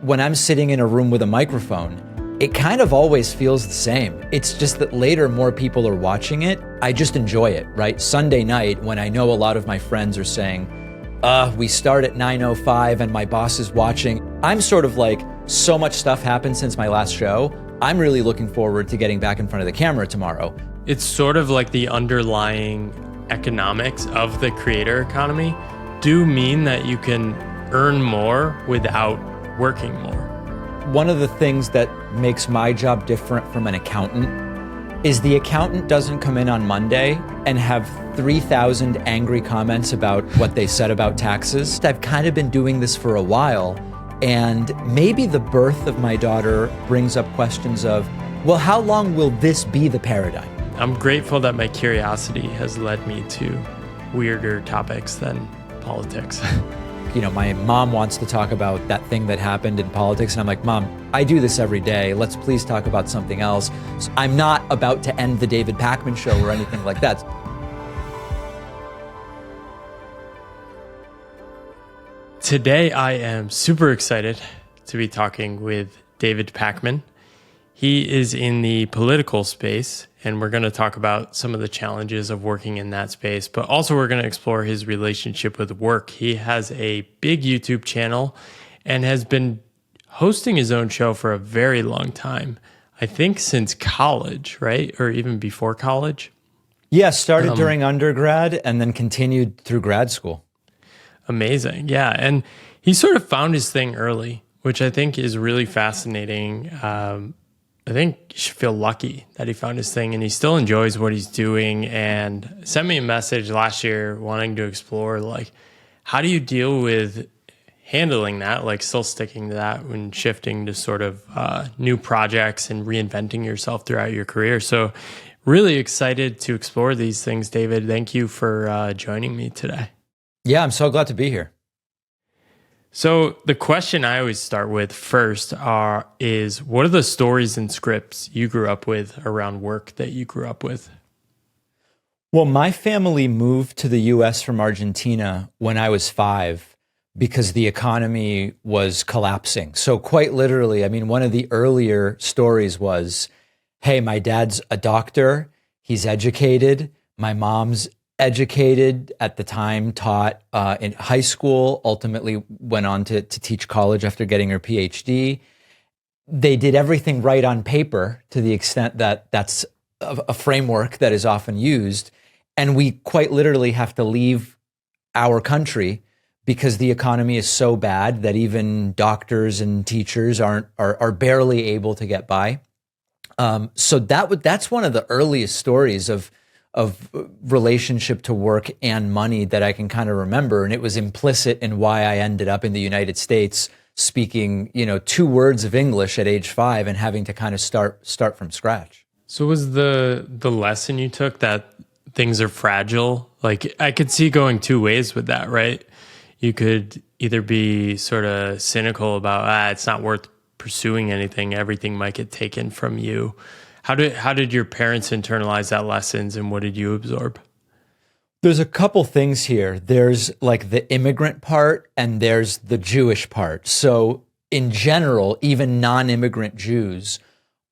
when I'm sitting in a room with a microphone, it kind of always feels the same. It's just that later more people are watching it. I just enjoy it, right? Sunday night, when I know a lot of my friends are saying, we start at 9:05 and my boss is watching. I'm sort of like, so much stuff happened since my last show. I'm really looking forward to getting back in front of the camera tomorrow. It's sort of like the underlying economics of the creator economy do mean that you can earn more without working more. One of the things that makes my job different from an accountant is the accountant doesn't come in on Monday and have 3,000 angry comments about what they said about taxes. I've kind of been doing this for a while, and maybe the birth of my daughter brings up questions of, well, how long will this be the paradigm? I'm grateful that my curiosity has led me to weirder topics than politics. You know, my mom wants to talk about that thing that happened in politics, and I'm like, Mom, I do this every day. Let's please talk about something else. So I'm not about to end the David Pakman Show or anything like that. Today, I am super excited to be talking with David Pakman. He is in the political space, and we're going to talk about some of the challenges of working in that space, but also we're going to explore his relationship with work. He has a big YouTube channel and has been hosting his own show for a very long time. I think since college, right? Or even before college? Yeah, started during undergrad and then continued through grad school. Amazing. Yeah. And he sort of found his thing early, which I think is really fascinating. I think you should feel lucky that he found his thing and he still enjoys what he's doing, and sent me a message last year wanting to explore, like, how do you deal with handling that, like still sticking to that when shifting to sort of new projects and reinventing yourself throughout your career. So really excited to explore these things, David. Thank you for joining me today. Yeah, I'm so glad to be here. So the question I always start with first is what are the stories and scripts you grew up with around work that you grew up with? Well, my family moved to the US from Argentina when I was 5 because the economy was collapsing. So quite literally, I mean, one of the earlier stories was, hey, my dad's a doctor, he's educated, my mom's educated at the time, taught in high school, ultimately went on to teach college after getting her PhD. They did everything right on paper to the extent that that's a framework that is often used. And we quite literally have to leave our country because the economy is so bad that even doctors and teachers are barely able to get by. So that's one of the earliest stories of relationship to work and money that I can kind of remember. And it was implicit in why I ended up in the United States speaking, 2 words of English at age 5 and having to kind of start from scratch. So was the lesson you took that things are fragile? Like, I could see going 2 ways with that, right? You could either be sort of cynical about, it's not worth pursuing anything. Everything might get taken from you. How did your parents internalize that lessons, and what did you absorb? There's a couple things here. There's like the immigrant part and there's the Jewish part. So in general, even non-immigrant Jews,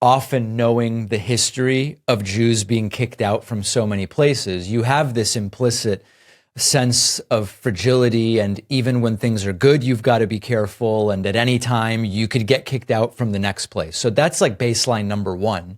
often knowing the history of Jews being kicked out from so many places, you have this implicit sense of fragility, and even when things are good, you've got to be careful, and at any time you could get kicked out from the next place. So that's like baseline number 1.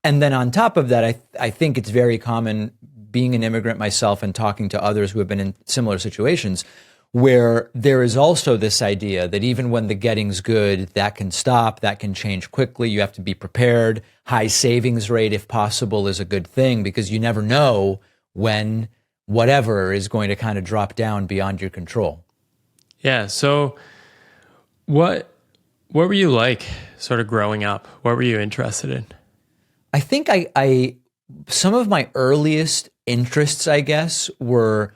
And then on top of that, I think it's very common, being an immigrant myself and talking to others who have been in similar situations, where there is also this idea that even when the getting's good, that can stop, that can change quickly. You have to be prepared. High savings rate, if possible, is a good thing because you never know when whatever is going to kind of drop down beyond your control. Yeah. So what were you like sort of growing up? What were you interested in? I think I some of my earliest interests, I guess, were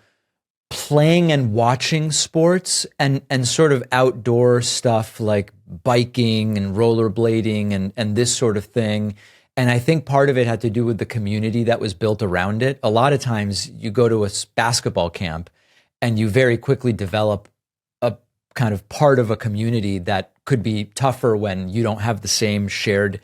playing and watching sports and sort of outdoor stuff like biking and rollerblading and this sort of thing. And I think part of it had to do with the community that was built around it. A lot of times you go to a basketball camp and you very quickly develop a kind of part of a community that could be tougher when you don't have the same shared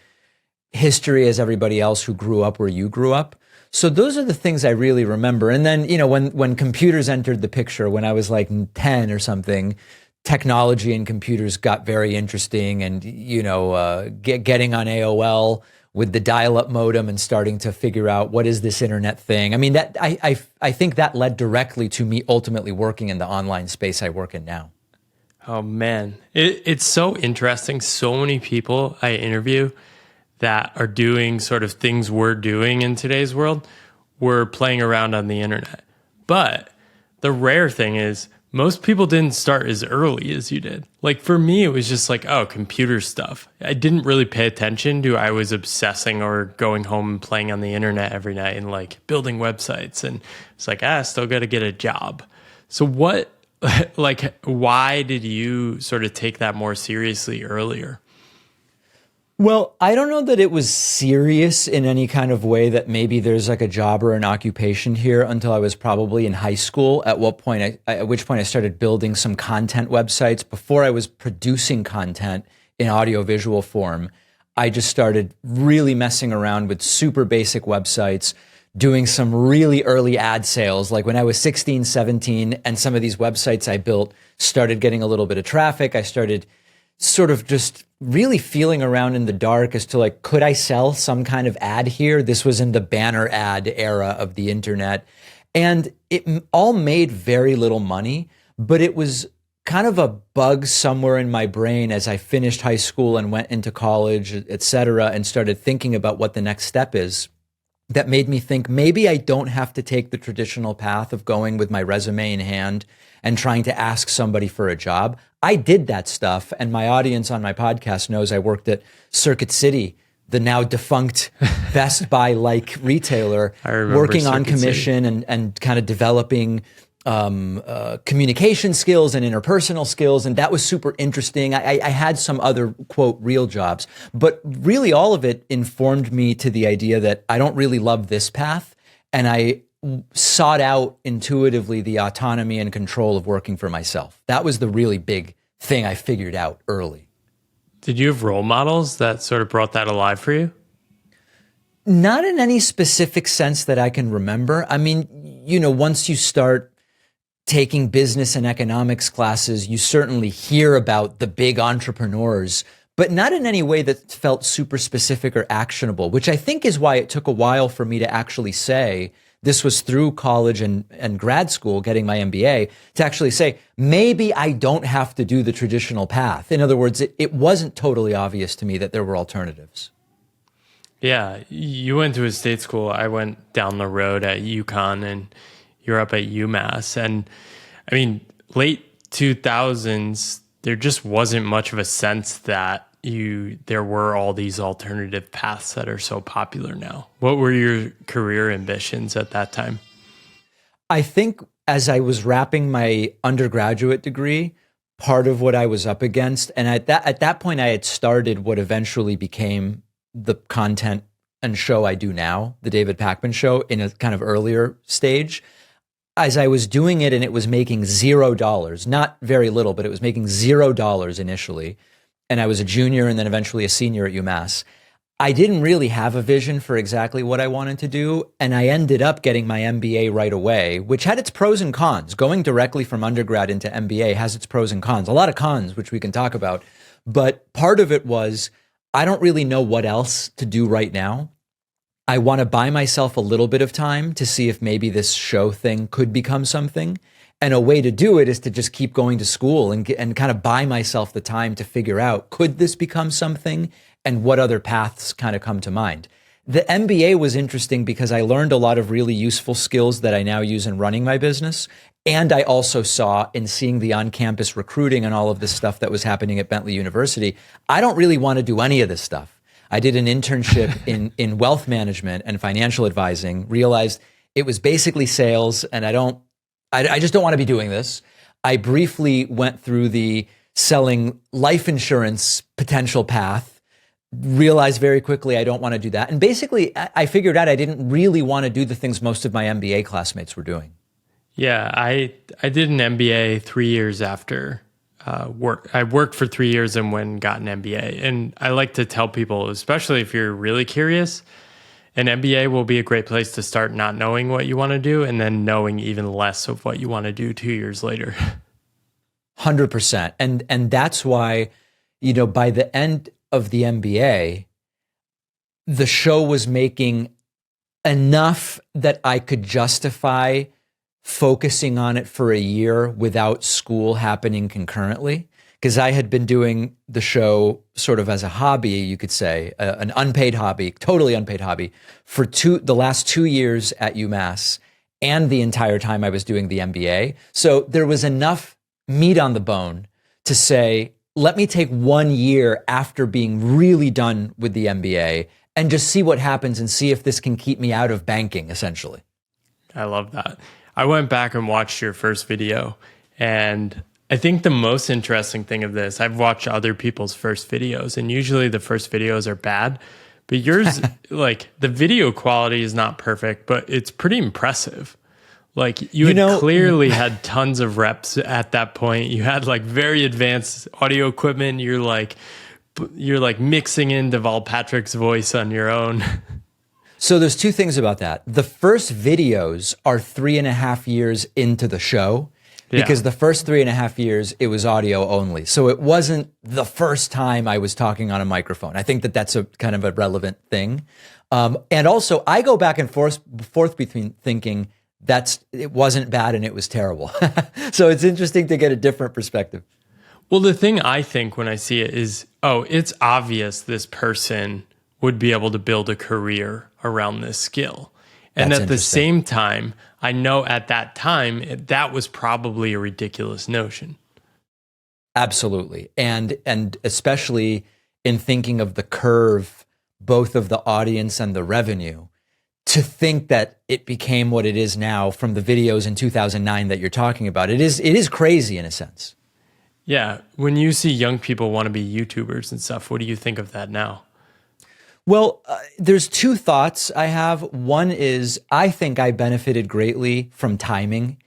history as everybody else who grew up where you grew up. So those are the things I really remember. And then, when computers entered the picture, when I was like 10 or something, technology and computers got very interesting, and, getting on AOL with the dial-up modem and starting to figure out what is this internet thing. I mean, that I think that led directly to me ultimately working in the online space I work in now. Oh man, it's so interesting. So many people I interview that are doing sort of things we're doing in today's world, we're playing around on the internet. But the rare thing is most people didn't start as early as you did. Like for me, it was just like, oh, computer stuff. I didn't really pay attention to I was obsessing or going home and playing on the internet every night and like building websites. And it's like, still got to get a job. So why did you sort of take that more seriously earlier? Well, I don't know that it was serious in any kind of way that maybe there's like a job or an occupation here until I was probably in high school, at which point I started building some content websites. Before I was producing content in audiovisual form, I just started really messing around with super basic websites, doing some really early ad sales. Like when I was 16, 17, and some of these websites I built started getting a little bit of traffic, I started sort of just really feeling around in the dark as to like, could I sell some kind of ad here? This was in the banner ad era of the internet. And it all made very little money, but it was kind of a bug somewhere in my brain as I finished high school and went into college, et cetera, and started thinking about what the next step is, that made me think maybe I don't have to take the traditional path of going with my resume in hand and trying to ask somebody for a job. I did that stuff, and my audience on my podcast knows I worked at Circuit City, the now defunct Best Buy-like retailer, working on commission and kind of developing communication skills and interpersonal skills. And that was super interesting. I had some other, quote, real jobs, but really all of it informed me to the idea that I don't really love this path. And I sought out intuitively the autonomy and control of working for myself. That was the really big thing I figured out early. Did you have role models that sort of brought that alive for you? Not in any specific sense that I can remember. I mean, once you start taking business and economics classes, you certainly hear about the big entrepreneurs, but not in any way that felt super specific or actionable, which I think is why it took a while for me to actually say, this was through college and grad school, getting my MBA, to actually say, maybe I don't have to do the traditional path. In other words, it wasn't totally obvious to me that there were alternatives. Yeah, you went to a state school. I went down the road at UConn, and you're up at UMass. And I mean, late 2000s, there just wasn't much of a sense that there were all these alternative paths that are so popular now. What were your career ambitions at that time? I think as I was wrapping my undergraduate degree, part of what I was up against, and at that point I had started what eventually became the content and show I do now, the David Pakman Show, in a kind of earlier stage. As I was doing it and it was making $0, not very little, but it was making $0 initially, and I was a junior and then eventually a senior at UMass, I didn't really have a vision for exactly what I wanted to do, and I ended up getting my MBA right away, which had its pros and cons. Going directly from undergrad into MBA has its pros and cons. A lot of cons, which we can talk about, but part of it was I don't really know what else to do right now. I want to buy myself a little bit of time to see if maybe this show thing could become something. And a way to do it is to just keep going to school and kind of buy myself the time to figure out, could this become something, and what other paths kind of come to mind. The MBA was interesting because I learned a lot of really useful skills that I now use in running my business. And I also saw, in seeing the on-campus recruiting and all of this stuff that was happening at Bentley University, I don't really want to do any of this stuff. I did an internship in wealth management and financial advising, realized it was basically sales, and I just don't want to be doing this. I briefly went through the selling life insurance potential path, realized very quickly I don't want to do that. And basically, I figured out I didn't really want to do the things most of my MBA classmates were doing. Yeah, I did an MBA 3 years after work. I worked for 3 years and went and got an MBA. And I like to tell people, especially if you're really curious, an MBA will be a great place to start not knowing what you want to do and then knowing even less of what you want to do 2 years later. 100%. And that's why, you know, by the end of the MBA, the show was making enough that I could justify focusing on it for a year without school happening concurrently. Because I had been doing the show sort of as a hobby, you could say, an unpaid hobby, totally unpaid hobby, for the last 2 years at UMass and the entire time I was doing the MBA. So there was enough meat on the bone to say, let me take 1 year after being really done with the MBA and just see what happens and see if this can keep me out of banking, essentially. I love that. I went back and watched your first video, and I think the most interesting thing of this, I've watched other people's first videos, and usually the first videos are bad, but yours, like, the video quality is not perfect, but it's pretty impressive. Like, you had clearly had tons of reps at that point. You had like very advanced audio equipment. You're like mixing in Deval Patrick's voice on your own. So there's two things about that. The first videos are 3.5 years into the show, because the first 3.5 years, it was audio only. So it wasn't the first time I was talking on a microphone. I think that that's a kind of a relevant thing. And also, I go back and forth between thinking it wasn't bad and it was terrible. So it's interesting to get a different perspective. Well, the thing I think when I see it is, it's obvious this person would be able to build a career around this skill. And That's at the same time, I know at that time, that was probably a ridiculous notion. Absolutely. And especially in thinking of the curve, both of the audience and the revenue, to think that it became what it is now from the videos in 2009 that you're talking about. It is crazy in a sense. Yeah. When you see young people want to be YouTubers and stuff, what do you think of that now? Well, there's two thoughts I have. One is I think I benefited greatly from timing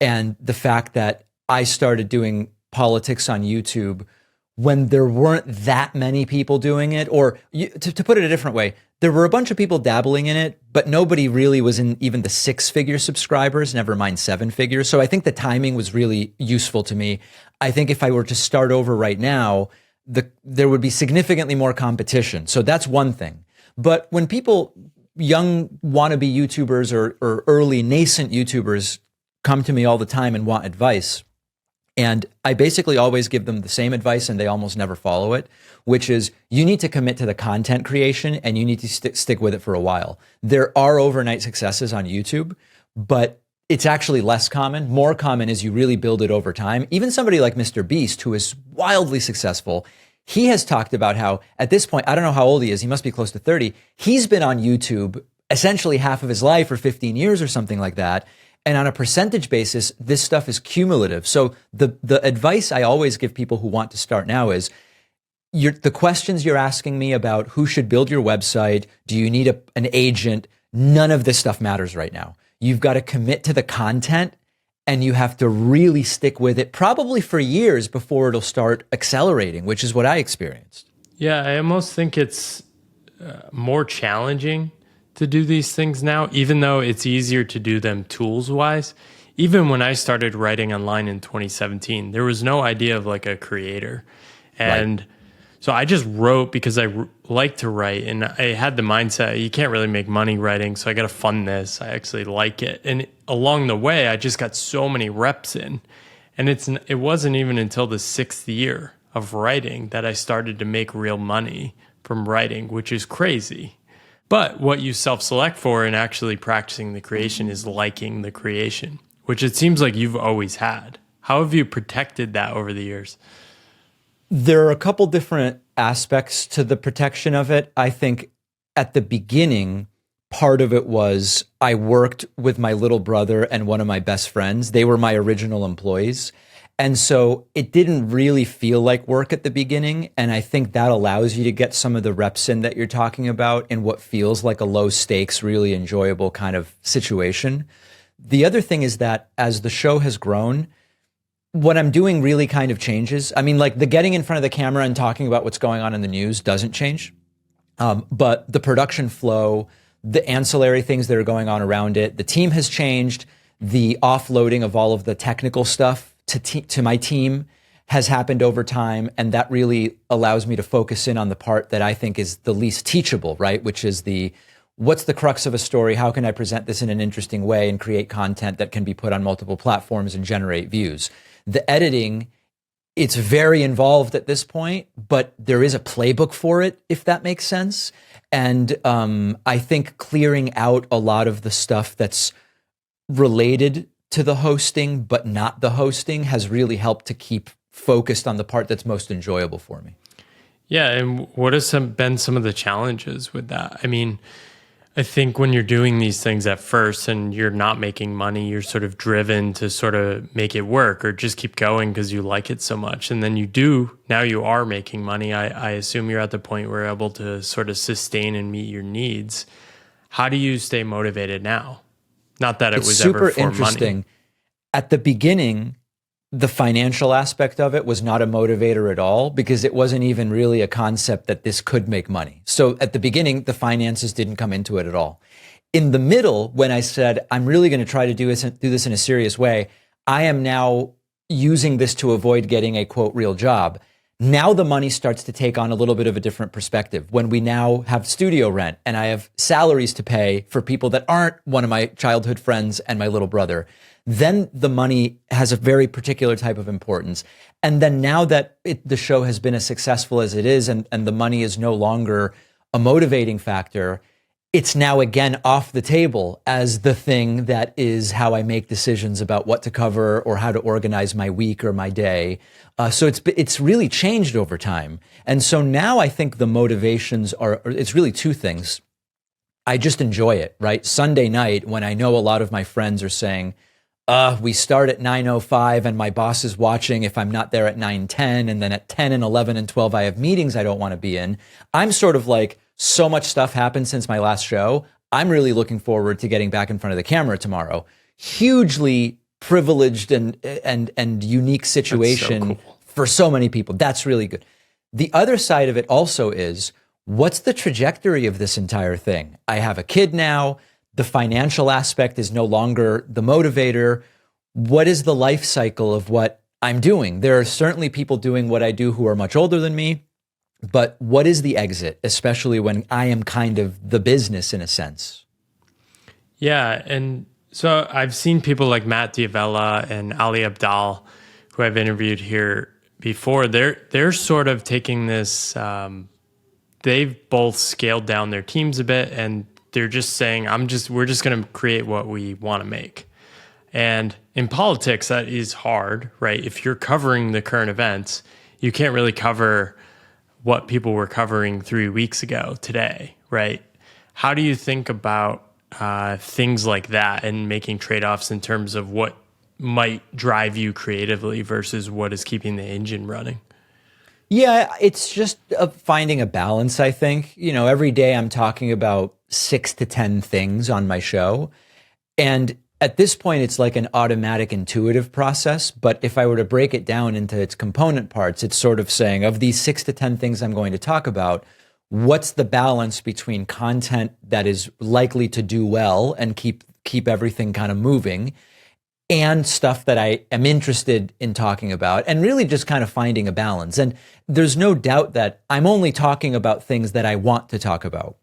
and the fact that I started doing politics on YouTube when there weren't that many people doing it. Or to put it a different way, there were a bunch of people dabbling in it, but nobody really was in even the 6-figure subscribers, never mind 7 figures. So I think the timing was really useful to me. I think if I were to start over right now, there would be significantly more competition. So that's one thing. But when people, young wannabe YouTubers or early nascent YouTubers, come to me all the time and want advice, and I basically always give them the same advice and they almost never follow it, which is you need to commit to the content creation and you need to stick with it for a while. There are overnight successes on YouTube, but it's actually less common. More common is you really build it over time. Even somebody like Mr. Beast, who is wildly successful, he has talked about how at this point, I don't know how old he is, he must be close to 30. He's been on YouTube essentially half of his life or 15 years or something like that. And on a percentage basis, this stuff is cumulative. So the advice I always give people who want to start now is the questions you're asking me about who should build your website, do you need an agent? None of this stuff matters right now. You've got to commit to the content and you have to really stick with it probably for years before it'll start accelerating, which is what I experienced. Yeah, I almost think it's more challenging to do these things now, even though it's easier to do them tools-wise. Even when I started writing online in 2017, there was no idea of like a creator. And so I just wrote because I like to write, and I had the mindset, you can't really make money writing, so I got to fund this. I actually like it. And along the way, I just got so many reps in. And it wasn't even until the 6th year of writing that I started to make real money from writing, which is crazy. But what you self-select for in actually practicing the creation is liking the creation, which it seems like you've always had. How have you protected that over the years? There are a couple different aspects to the protection of it. I think at the beginning, part of it was I worked with my little brother and one of my best friends. They were my original employees. And so it didn't really feel like work at the beginning. And I think that allows you to get some of the reps in that you're talking about in what feels like a low stakes, really enjoyable kind of situation. The other thing is that as the show has grown, what I'm doing really kind of changes. I mean, like the getting in front of the camera and talking about what's going on in the news doesn't change. But the production flow, the ancillary things that are going on around it, the team has changed. The offloading of all of the technical stuff to my team has happened over time. And that really allows me to focus in on the part that I think is the least teachable, right? Which is what's the crux of a story? How can I present this in an interesting way and create content that can be put on multiple platforms and generate views? The editing, it's very involved at this point, but there is a playbook for it, if that makes sense. And I think clearing out a lot of the stuff that's related to the hosting, but not the hosting, has really helped to keep focused on the part that's most enjoyable for me. Yeah, and what has been some of the challenges with that? I mean, I think when you're doing these things at first and you're not making money, you're sort of driven to sort of make it work or just keep going because you like it so much. And then now you are making money. I assume you're at the point where you're able to sort of sustain and meet your needs. How do you stay motivated now? Not that it was ever for interesting. Money. At the beginning, the financial aspect of it was not a motivator at all because it wasn't even really a concept that this could make money. So at the beginning, the finances didn't come into it at all. In the middle, when I said, I'm really going to try to do this in a serious way, I am now using this to avoid getting a quote real job. Now the money starts to take on a little bit of a different perspective when we now have studio rent and I have salaries to pay for people that aren't one of my childhood friends and my little brother. Then the money has a very particular type of importance. And then now that the show has been as successful as it is and the money is no longer a motivating factor, it's now again off the table as the thing that is how I make decisions about what to cover or how to organize my week or my day. So it's really changed over time. And so now I think the motivations it's really two things. I just enjoy it, right? Sunday night when I know a lot of my friends are saying, we start at 9:05 and my boss is watching if I'm not there at 9:10, and then at 10 and 11 and 12 I have meetings I don't want to be in. I'm sort of like, so much stuff happened since my last show. I'm really looking forward to getting back in front of the camera tomorrow. Hugely privileged and unique situation. That's so cool. For so many people. That's really good. The other side of it also is, what's the trajectory of this entire thing? I have a kid now. The financial aspect is no longer the motivator. What is the life cycle of what I'm doing? There are certainly people doing what I do who are much older than me, but what is the exit, especially when I am kind of the business in a sense? Yeah, and so I've seen people like Matt Diavella and Ali Abdal, who I've interviewed here before. They're sort of taking this, they've both scaled down their teams a bit, and they're just saying, we're just going to create what we want to make. And in politics, that is hard, right? If you're covering the current events, you can't really cover what people were covering 3 weeks ago today, right? How do you think about things like that and making trade-offs in terms of what might drive you creatively versus what is keeping the engine running? Yeah, it's just finding a balance, I think. You know, every day I'm talking about 6 to 10 things on my show. And at this point, it's like an automatic, intuitive process. But if I were to break it down into its component parts, it's sort of saying, of these 6 to 10 things I'm going to talk about, what's the balance between content that is likely to do well and keep everything kind of moving, and stuff that I am interested in talking about, and really just kind of finding a balance. And there's no doubt that I'm only talking about things that I want to talk about.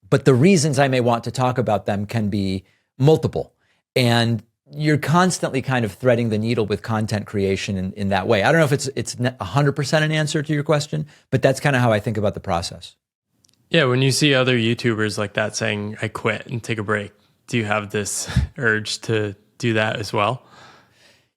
But the reasons I may want to talk about them can be multiple. And you're constantly kind of threading the needle with content creation in that way. I don't know if it's 100% an answer to your question, but that's kind of how I think about the process. Yeah, when you see other YouTubers like that saying, I quit and take a break, do you have this urge to do that as well?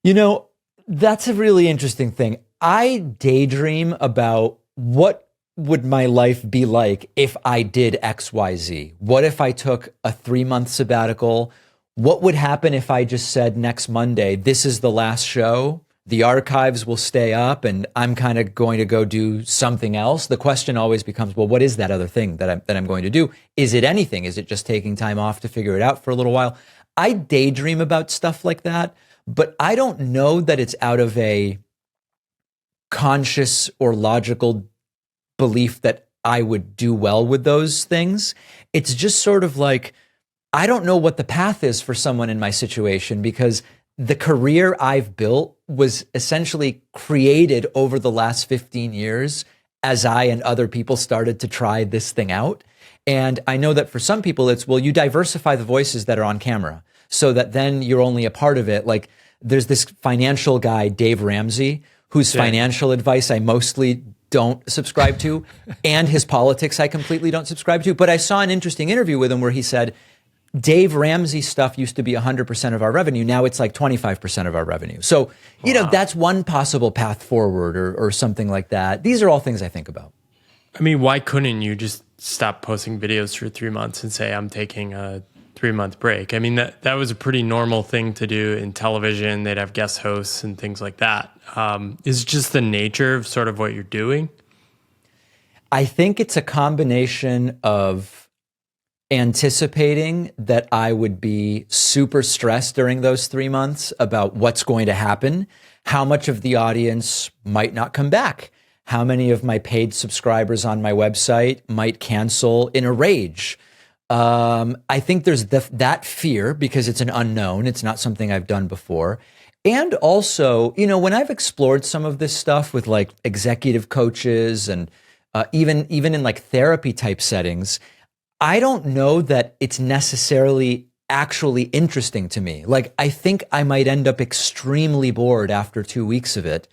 You know, that's a really interesting thing. I daydream about what would my life be like if I did XYZ. What if I took a 3-month sabbatical? What would happen if I just said next Monday, this is the last show, the archives will stay up, and I'm kind of going to go do something else? The question always becomes, well, what is that other thing that I'm going to do? Is it anything? Is it just taking time off to figure it out for a little while? I daydream about stuff like that, but I don't know that it's out of a conscious or logical belief that I would do well with those things. It's just sort of like, I don't know what the path is for someone in my situation, because the career I've built was essentially created over the last 15 years as I and other people started to try this thing out. And I know that for some people it's, well, you diversify the voices that are on camera so that then you're only a part of it. Like there's this financial guy, Dave Ramsey, whose financial advice I mostly don't subscribe to, and his politics I completely don't subscribe to. But I saw an interesting interview with him where he said, Dave Ramsey stuff used to be 100% of our revenue. Now it's like 25% of our revenue. So, you know, that's one possible path forward or something like that. These are all things I think about. I mean, why couldn't you just stop posting videos for 3 months and say, I'm taking a 3-month break? I mean, that was a pretty normal thing to do in television. They'd have guest hosts and things like that. Is it just the nature of sort of what you're doing? I think it's a combination of anticipating that I would be super stressed during those 3 months about what's going to happen, how much of the audience might not come back, how many of my paid subscribers on my website might cancel in a rage. I think there's that fear because it's an unknown. It's not something I've done before. And also, you know, when I've explored some of this stuff with like executive coaches and even in like therapy type settings, I don't know that it's necessarily actually interesting to me. Like, I think I might end up extremely bored after 2 weeks of it,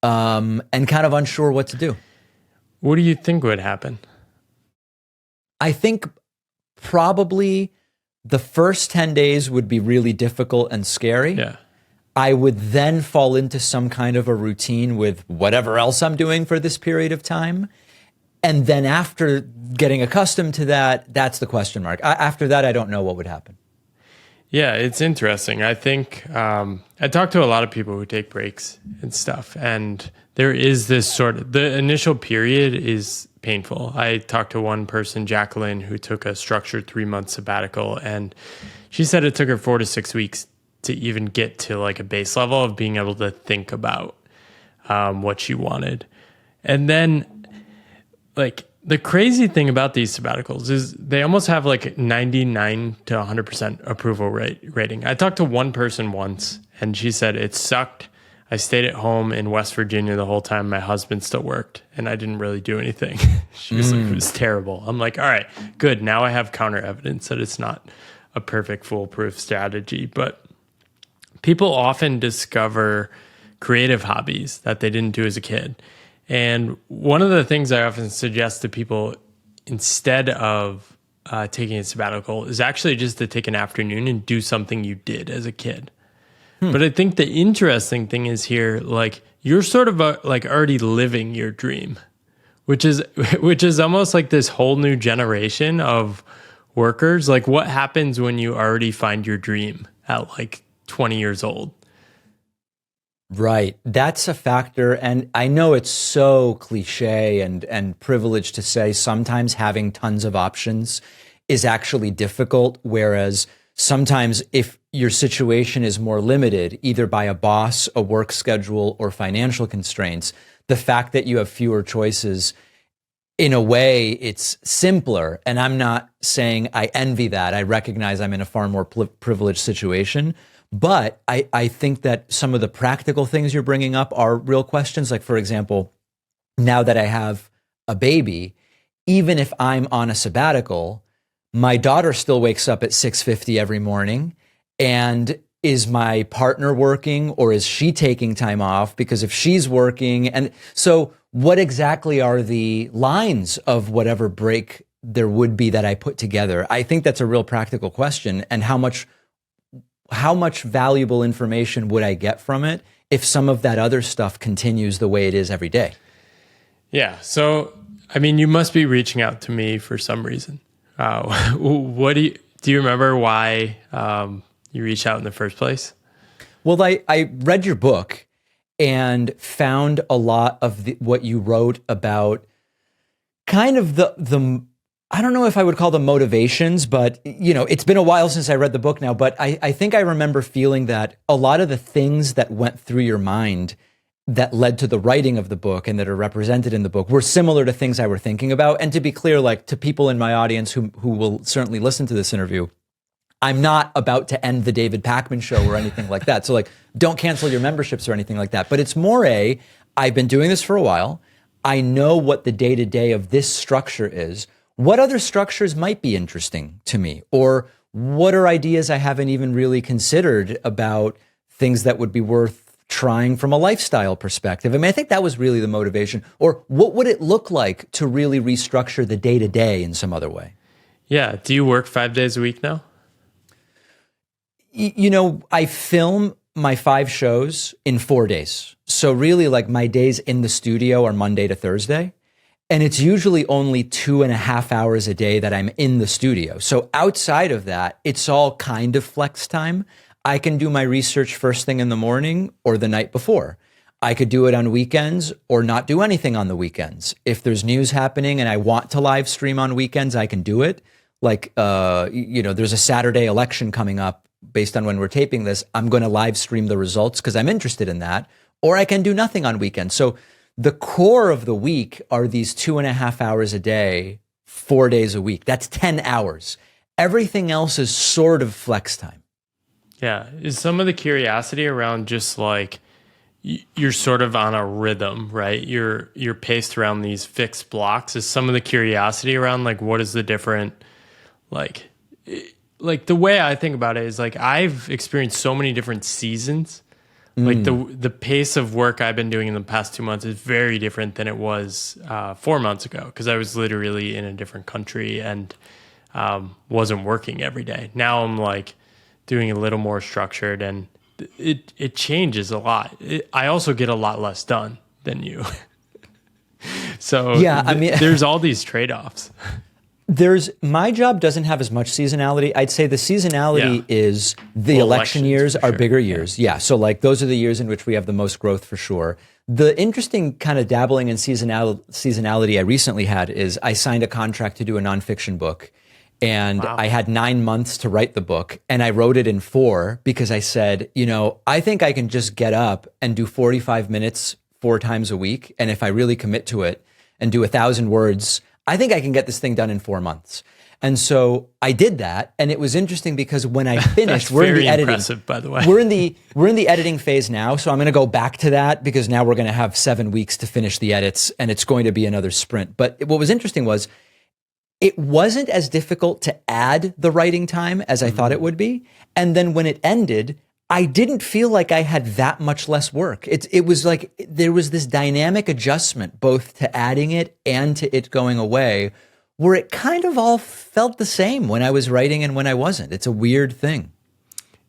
and kind of unsure what to do. What do you think would happen? I think probably the first 10 days would be really difficult and scary. Yeah. I would then fall into some kind of a routine with whatever else I'm doing for this period of time. And then after getting accustomed to that, that's the question mark. After that, I don't know what would happen. Yeah, it's interesting. I think I talk to a lot of people who take breaks and stuff, and there is this sort of, the initial period is painful. I talked to one person, Jacqueline, who took a structured 3-month sabbatical, and she said it took her 4 to 6 weeks to even get to like a base level of being able to think about what she wanted. And then like the crazy thing about these sabbaticals is they almost have like 99 to 100% approval rating. I talked to one person once and she said, it sucked. I stayed at home in West Virginia the whole time. My husband still worked and I didn't really do anything. She was like, it was terrible. I'm like, all right, good. Now I have counter evidence that it's not a perfect foolproof strategy. But people often discover creative hobbies that they didn't do as a kid. And one of the things I often suggest to people instead of taking a sabbatical is actually just to take an afternoon and do something you did as a kid. But I think the interesting thing is here, like you're sort of like already living your dream, which is almost like this whole new generation of workers. Like what happens when you already find your dream at like 20 years old? Right. That's a factor. And I know it's so cliche and privileged to say sometimes having tons of options is actually difficult. Whereas sometimes if your situation is more limited, either by a boss, a work schedule, or financial constraints, the fact that you have fewer choices, in a way, it's simpler. And I'm not saying I envy that. I recognize I'm in a far more privileged situation. But I think that some of the practical things you're bringing up are real questions. Like, for example, now that I have a baby, even if I'm on a sabbatical, my daughter still wakes up at 6:50 every morning. And is my partner working or is she taking time off? Because if she's working, and so what exactly are the lines of whatever break there would be that I put together? I think that's a real practical question. And how much valuable information would I get from it if some of that other stuff continues the way it is every day? Yeah. So, I mean, you must be reaching out to me for some reason. What do you remember why you reached out in the first place? Well, I read your book and found a lot of what you wrote about kind of the I don't know if I would call them motivations, but it's been a while since I read the book now, but I think I remember feeling that a lot of the things that went through your mind that led to the writing of the book and that are represented in the book were similar to things I were thinking about. And to be clear, like to people in my audience who will certainly listen to this interview, I'm not about to end the David Pakman Show or anything like that. So like, don't cancel your memberships or anything like that. But it's more I've been doing this for a while. I know what the day-to-day of this structure is. What other structures might be interesting to me? Or what are ideas I haven't even really considered about things that would be worth trying from a lifestyle perspective? I mean, I think that was really the motivation. Or what would it look like to really restructure the day-to-day in some other way? Yeah. Do you work 5 days a week now? I film my 5 shows in 4 days. So really like my days in the studio are Monday to Thursday. And it's usually only 2.5 hours a day that I'm in the studio. So outside of that, it's all kind of flex time. I can do my research first thing in the morning or the night before. I could do it on weekends or not do anything on the weekends. If there's news happening and I want to live stream on weekends, I can do it. Like, there's a Saturday election coming up based on when we're taping this. I'm going to live stream the results because I'm interested in that. Or I can do nothing on weekends. So the core of the week are these 2.5 hours a day, 4 days a week. That's 10 hours. Everything else is sort of flex time. Yeah. Is some of the curiosity around just like you're sort of on a rhythm, right? You're paced around these fixed blocks. Is some of the curiosity around like what is the different like the way I think about it is like I've experienced so many different seasons. Like the pace of work I've been doing in the past 2 months is very different than it was 4 months ago because I was literally in a different country and wasn't working every day. Now I'm like doing a little more structured and it changes a lot. I also get a lot less done than you. So yeah, I mean, there's all these trade-offs. My job doesn't have as much seasonality. I'd say the seasonality is the election years are bigger years. Yeah. So like those are the years in which we have the most growth for sure. The interesting kind of dabbling in seasonality I recently had is I signed a contract to do a nonfiction book and I had 9 months to write the book and I wrote it in 4 because I said, I think I can just get up and do 45 minutes 4 times a week. And if I really commit to it and do 1,000 words, I think I can get this thing done in 4 months. And so I did that. And it was interesting because when I finished, we're in the editing. Impressive, by the way. We're in the editing phase now. So I'm going to go back to that because now we're going to have 7 weeks to finish the edits and it's going to be another sprint. But what was interesting was it wasn't as difficult to add the writing time as I thought it would be. And then when it ended, I didn't feel like I had that much less work. It was like there was this dynamic adjustment both to adding it and to it going away where it kind of all felt the same when I was writing and when I wasn't. It's a weird thing.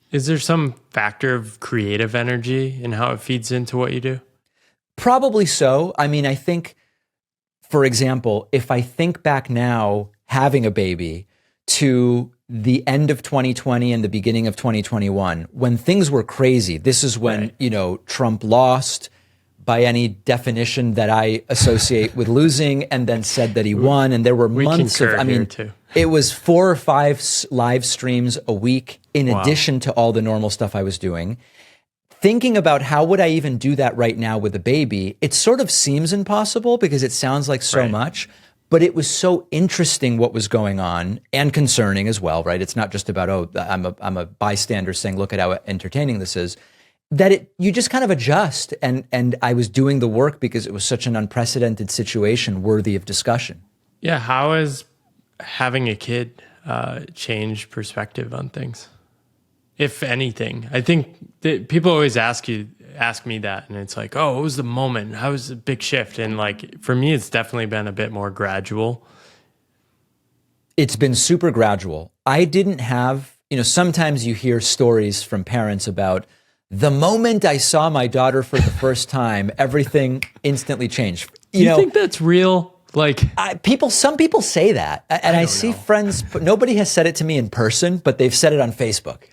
Is there some factor of creative energy in how it feeds into what you do? Probably so. I mean, I think, for example, if I think back now having a baby to the end of 2020 and the beginning of 2021, when things were crazy, this is when, Trump lost by any definition that I associate with losing and then said that he won. And there were months of, it was 4 or 5 live streams a week in addition to all the normal stuff I was doing. Thinking about how would I even do that right now with a baby, it sort of seems impossible because it sounds like so much. But it was so interesting what was going on and concerning as well, right? It's not just about, I'm a bystander saying, look at how entertaining this is, that you just kind of adjust. And I was doing the work because it was such an unprecedented situation worthy of discussion. Yeah. How has having a kid changed perspective on things? If anything, I think that people always ask me that, and it's like, oh, what was the moment? How was the big shift? And like, for me, it's definitely been a bit more gradual. It's been super gradual. I didn't have, sometimes you hear stories from parents about the moment I saw my daughter for the first time, everything instantly changed. Do you think that's real? Like some people say that, and I see friends. Nobody has said it to me in person, but they've said it on Facebook.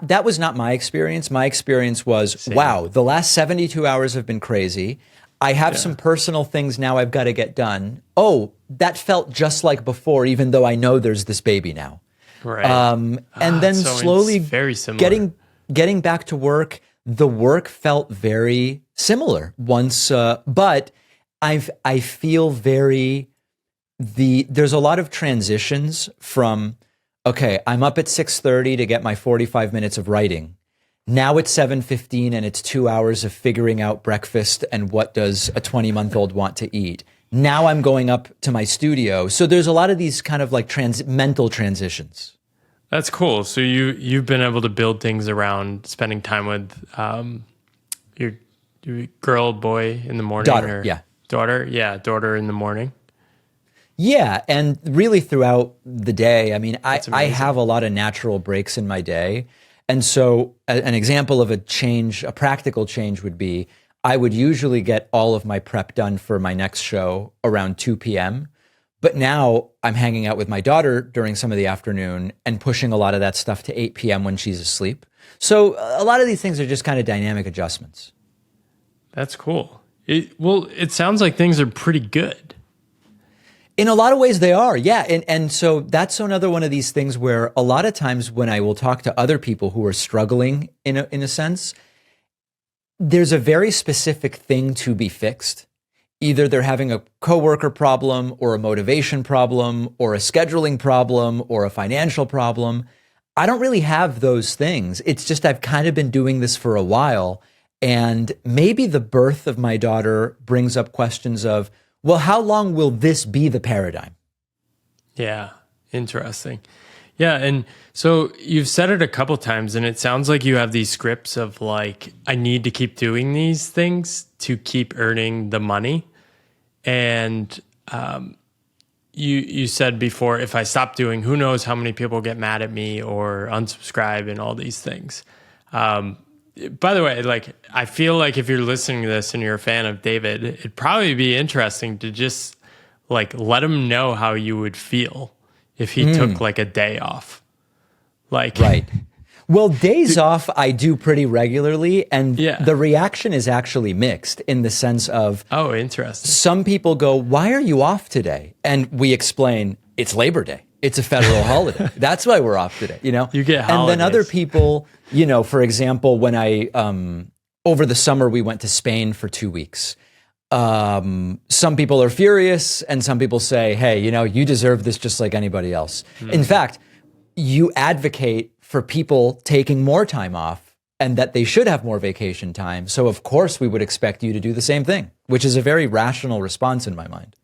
That was not my experience. My experience was, wow, the last 72 hours have been crazy. I have some personal things now I've got to get done. Oh, that felt just like before, even though I know there's this baby now. Right. And then so slowly it's very similar. getting back to work, the work felt very similar once, but I feel there's a lot of transitions from, okay, I'm up at 6:30 to get my 45 minutes of writing. Now it's 7:15 and it's 2 hours of figuring out breakfast and what does a 20-month-old want to eat. Now I'm going up to my studio. So there's a lot of these kind of like mental transitions. That's cool. So you've been able to build things around spending time with your girl, boy in the morning? Daughter, yeah. Daughter in the morning. Yeah, and really throughout the day. I mean, I have a lot of natural breaks in my day. And so an example of a practical change would be I would usually get all of my prep done for my next show around 2 p.m. But now I'm hanging out with my daughter during some of the afternoon and pushing a lot of that stuff to 8 p.m. when she's asleep. So a lot of these things are just kind of dynamic adjustments. That's cool. It sounds like things are pretty good. In a lot of ways they are, yeah. And so that's another one of these things where a lot of times when I will talk to other people who are struggling in a sense, there's a very specific thing to be fixed. Either they're having a coworker problem or a motivation problem or a scheduling problem or a financial problem. I don't really have those things. It's just I've kind of been doing this for a while. And maybe the birth of my daughter brings up questions of, well, how long will this be the paradigm? Yeah, interesting. Yeah, and so you've said it a couple times, and it sounds like you have these scripts of like, I need to keep doing these things to keep earning the money. And you said before, if I stop doing, who knows how many people get mad at me or unsubscribe and all these things. By the way, like, I feel like if you're listening to this and you're a fan of David, it'd probably be interesting to just like let him know how you would feel if he took like a day off. Like, right. Well, days off I do pretty regularly, and the reaction is actually mixed in the sense of, oh, interesting. Some people go, "Why are you off today?" And we explain, it's Labor Day. It's a federal holiday. That's why we're off today, you know? You get holidays. And then other people, you know, for example, when I, over the summer, we went to Spain for 2 weeks. Some people are furious and some people say, hey, you know, you deserve this just like anybody else. In fact, you advocate for people taking more time off and that they should have more vacation time. So of course we would expect you to do the same thing, which is a very rational response in my mind.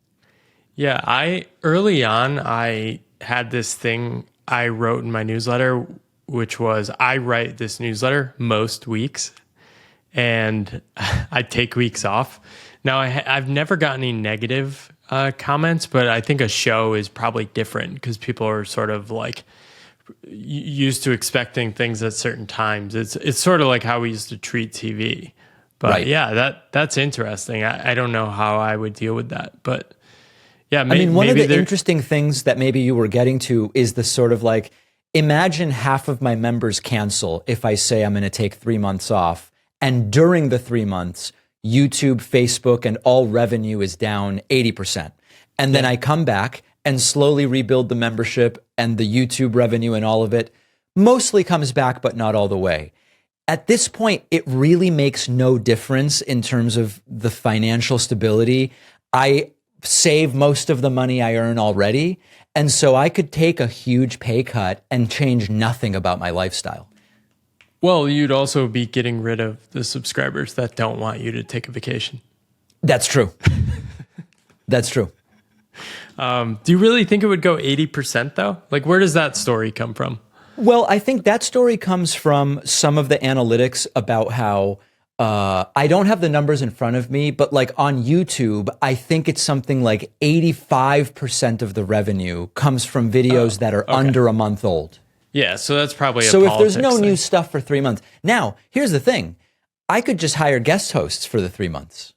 Yeah, early on, I had this thing I wrote in my newsletter, which was I write this newsletter most weeks and I take weeks off. Now, I've never gotten any negative comments, but I think a show is probably different because people are sort of like used to expecting things at certain times. It's sort of like how we used to treat TV. But right. Yeah, that's interesting. I don't know how I would deal with that, but yeah. One of the interesting things that maybe you were getting to is the sort of like, imagine half of my members cancel if I say I'm going to take 3 months off, and during the 3 months, YouTube, Facebook, and all revenue is down 80%. And then I come back and slowly rebuild the membership, and the YouTube revenue and all of it mostly comes back, but not all the way. At this point, it really makes no difference in terms of the financial stability. I save most of the money I earn already, and so I could take a huge pay cut and change nothing about my lifestyle. Well, you'd also be getting rid of the subscribers that don't want you to take a vacation. That's true. That's true. Do you really think it would go 80% though? Like, where does that story come from? Well, I think that story comes from some of the analytics about how, I don't have the numbers in front of me, but like on YouTube, I think it's something like 85% of the revenue comes from videos that are under a month old. Yeah, so that's probably so if there's no new stuff for 3 months. Now, here's the thing. I could just hire guest hosts for the 3 months.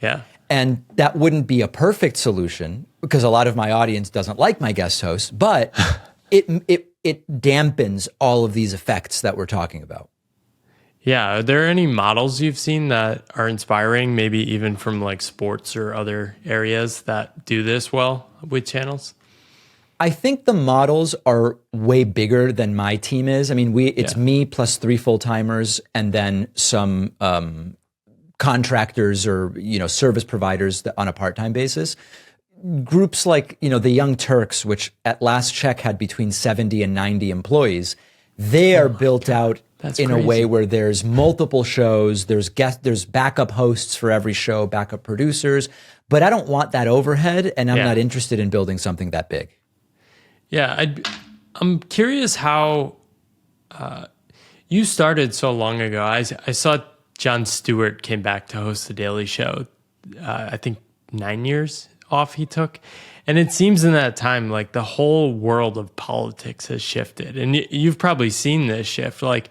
Yeah. And that wouldn't be a perfect solution because a lot of my audience doesn't like my guest hosts, but it dampens all of these effects that we're talking about. Yeah. Are there any models you've seen that are inspiring, maybe even from like sports or other areas that do this well with channels? I think the models are way bigger than my team is. I mean, it's me plus 3 full-timers and then some contractors or, service providers on a part-time basis. Groups like, the Young Turks, which at last check had between 70 and 90 employees, they are built out in a way where there's multiple shows, there's backup hosts for every show, backup producers, but I don't want that overhead, and I'm not interested in building something that big. Yeah, I'm curious how you started so long ago. I saw Jon Stewart came back to host The Daily Show, I think 9 years off he took. And it seems in that time, like the whole world of politics has shifted. And you've probably seen this shift. Like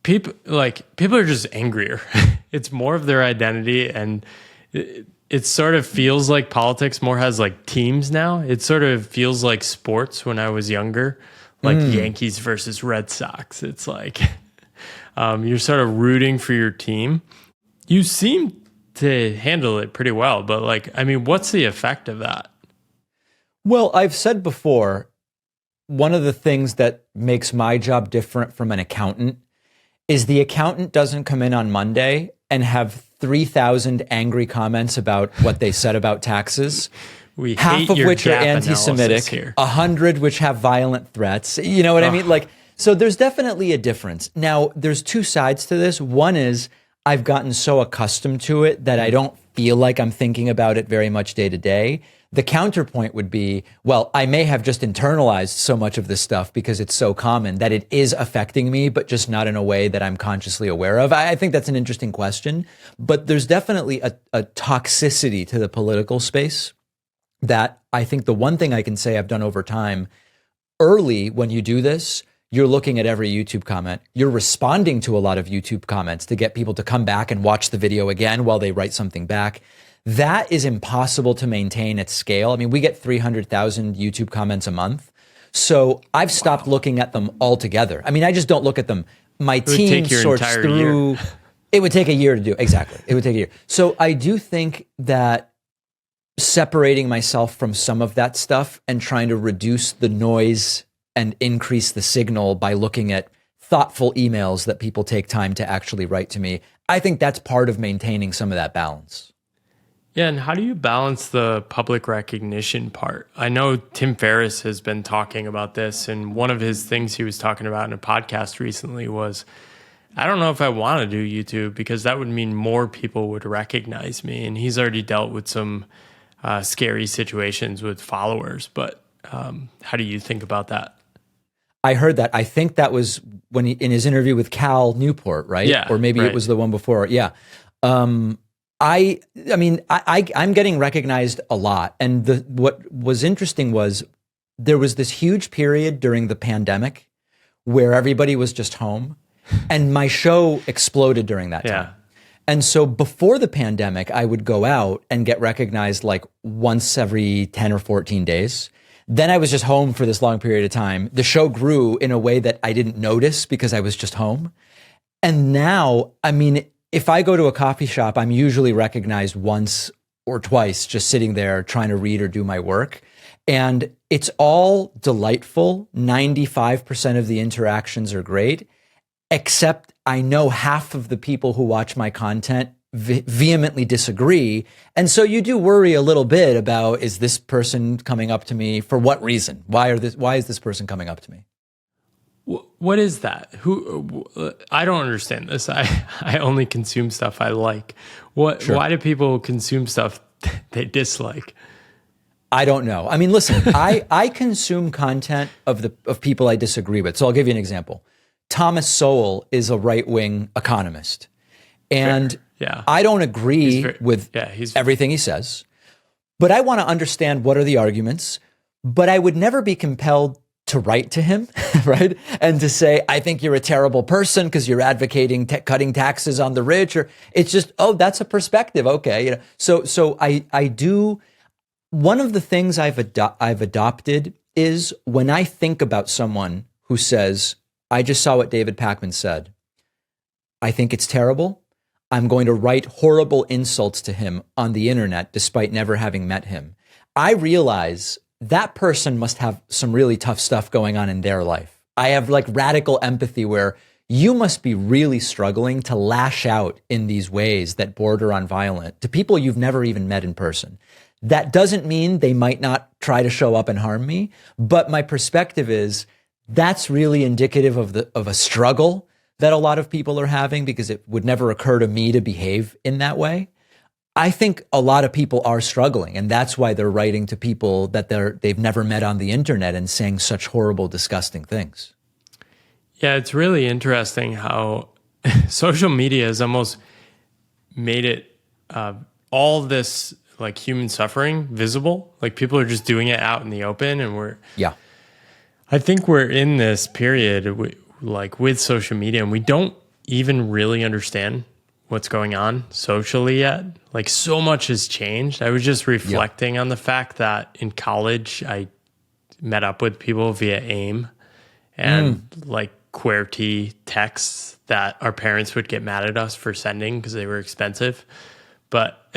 people are just angrier. It's more of their identity. And it sort of feels like politics more has like teams now. It sort of feels like sports when I was younger, like Yankees versus Red Sox. It's like you're sort of rooting for your team. You seem to handle it pretty well, but what's the effect of that? Well, I've said before, one of the things that makes my job different from an accountant is the accountant doesn't come in on Monday and have 3,000 angry comments about what they said about taxes. Half of which are anti-Semitic, 100 which have violent threats. You know what I mean? So there's definitely a difference. Now, there's two sides to this. One is I've gotten so accustomed to it that I don't feel like I'm thinking about it very much day to day. The counterpoint would be, well, I may have just internalized so much of this stuff because it's so common that it is affecting me, but just not in a way that I'm consciously aware of. I think that's an interesting question, but there's definitely a toxicity to the political space that I think the one thing I can say I've done over time, early when you do this, you're looking at every YouTube comment. You're responding to a lot of YouTube comments to get people to come back and watch the video again while they write something back. That is impossible to maintain at scale. I mean, we get 300,000 YouTube comments a month. So I've stopped looking at them altogether. I mean, I just don't look at them. My team sorts through. It would take a year to do. Exactly. It would take a year. So I do think that separating myself from some of that stuff and trying to reduce the noise and increase the signal by looking at thoughtful emails that people take time to actually write to me, I think that's part of maintaining some of that balance. Yeah, and how do you balance the public recognition part? I know Tim Ferriss has been talking about this, and one of his things he was talking about in a podcast recently was, I don't know if I want to do YouTube because that would mean more people would recognize me. And he's already dealt with some scary situations with followers, but how do you think about that? I heard that. I think that was when in his interview with Cal Newport, right? Yeah. Or maybe it was the one before. Yeah. I'm getting recognized a lot. And what was interesting was there was this huge period during the pandemic where everybody was just home and my show exploded during that time. And so before the pandemic, I would go out and get recognized like once every 10 or 14 days. Then I was just home for this long period of time. The show grew in a way that I didn't notice because I was just home. And now, I mean, if I go to a coffee shop, I'm usually recognized once or twice just sitting there trying to read or do my work. And it's all delightful. 95% of the interactions are great, except I know half of the people who watch my content vehemently disagree. And so you do worry a little bit about, is this person coming up to me for what reason? Why is this person coming up to me? What is that? I don't understand this. I only consume stuff I like. Why do people consume stuff they dislike? I don't know. I mean, listen, I consume content of people I disagree with. So I'll give you an example. Thomas Sowell is a right-wing economist. And I don't agree with everything he says, but I want to understand what are the arguments, but I would never be compelled to write to him, right? And to say, I think you're a terrible person because you're advocating cutting taxes on the rich, or it's just, oh, that's a perspective. Okay. So I do. One of the things I've adopted is when I think about someone who says, I just saw what David Pakman said, I think it's terrible. I'm going to write horrible insults to him on the internet despite never having met him. I realize that person must have some really tough stuff going on in their life. I have like radical empathy where you must be really struggling to lash out in these ways that border on violent to people you've never even met in person. That doesn't mean they might not try to show up and harm me, but my perspective is that's really indicative of a struggle that a lot of people are having, because it would never occur to me to behave in that way. I think a lot of people are struggling, and that's why they're writing to people that they've never met on the internet and saying such horrible, disgusting things. Yeah, it's really interesting how social media has almost made it all this like human suffering visible. Like people are just doing it out in the open, and I think we're in this period with social media, and we don't even really understand what's going on socially yet. Like so much has changed. I was just reflecting on the fact that in college I met up with people via AIM and like QWERTY texts that our parents would get mad at us for sending because they were expensive. But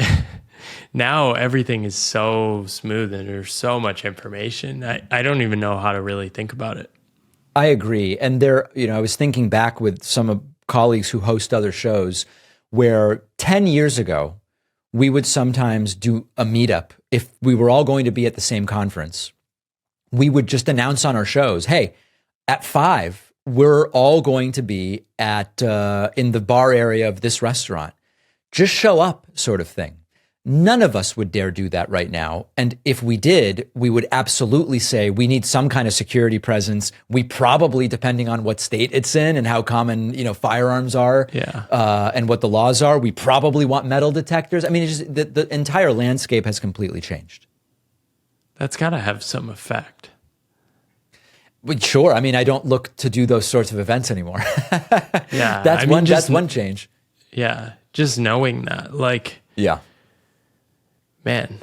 now everything is so smooth and there's so much information. I don't even know how to really think about it. I agree. And I was thinking back with some colleagues who host other shows where 10 years ago, we would sometimes do a meetup. If we were all going to be at the same conference, we would just announce on our shows, hey, at 5, we're all going to be at in the bar area of this restaurant. Just show up, sort of thing. None of us would dare do that right now. And if we did, we would absolutely say we need some kind of security presence. We probably, depending on what state it's in and how common, firearms are, and what the laws are, we probably want metal detectors. I mean, it's just, the entire landscape has completely changed. That's got to have some effect. But sure. I mean, I don't look to do those sorts of events anymore. Yeah. That's one change. Yeah. Just knowing that, man,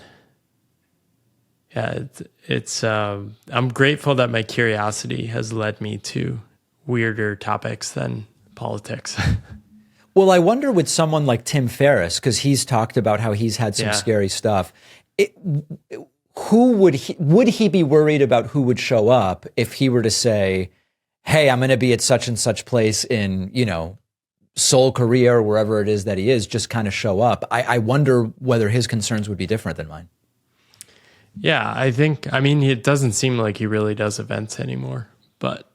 yeah, it's I'm grateful that my curiosity has led me to weirder topics than politics. Well, I wonder with someone like Tim Ferriss, because he's talked about how he's had some scary stuff. Who would he be worried about who would show up if he were to say, hey, I'm going to be at such and such place in, Seoul, Korea, or wherever it is that he is, just kind of show up. I wonder whether his concerns would be different than mine. Yeah, it doesn't seem like he really does events anymore, but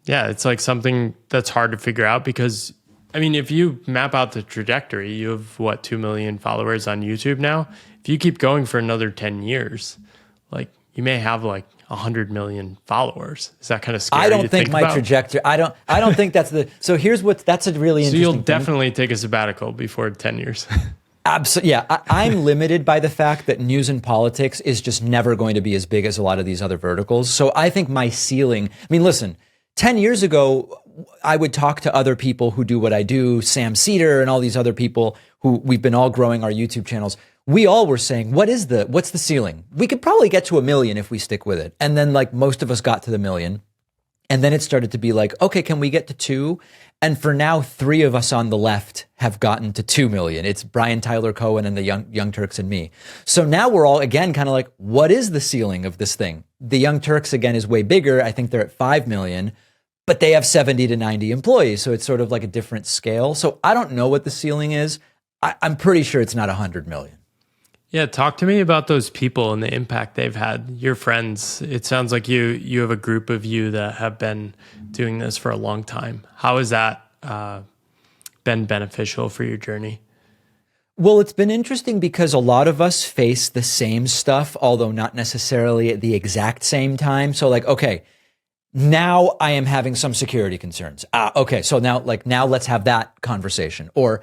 it's like something that's hard to figure out because, if you map out the trajectory, you have 2 million followers on YouTube now. If you keep going for another 10 years, like you may have 100 million followers. Is that kind of scary? I don't think my trajectory. I don't think that's the. So that's a really interesting. So you'll definitely take a sabbatical before 10 years. Absolutely. Yeah, I'm limited by the fact that news and politics is just never going to be as big as a lot of these other verticals. So I think my ceiling. Listen, 10 years ago, I would talk to other people who do what I do, Sam Cedar and all these other people who we've been all growing our YouTube channels. We all were saying, what's the ceiling? We could probably get to 1 million if we stick with it. And then most of us got to the 1 million. And then it started to be okay, can we get to 2? And for now, 3 of us on the left have gotten to 2 million. It's Brian Tyler Cohen and the Young Turks and me. So now we're all again kind of what is the ceiling of this thing? The Young Turks again is way bigger. I think they're at 5 million, but they have 70 to 90 employees. So it's sort of like a different scale. So I don't know what the ceiling is. I'm pretty sure it's not 100 million. Yeah, talk to me about those people and the impact they've had. Your friends, it sounds like you have a group of you that have been doing this for a long time. How has that been beneficial for your journey? Well, it's been interesting because a lot of us face the same stuff, although not necessarily at the exact same time. So okay, now I am having some security concerns. Okay, so now let's have that conversation. Or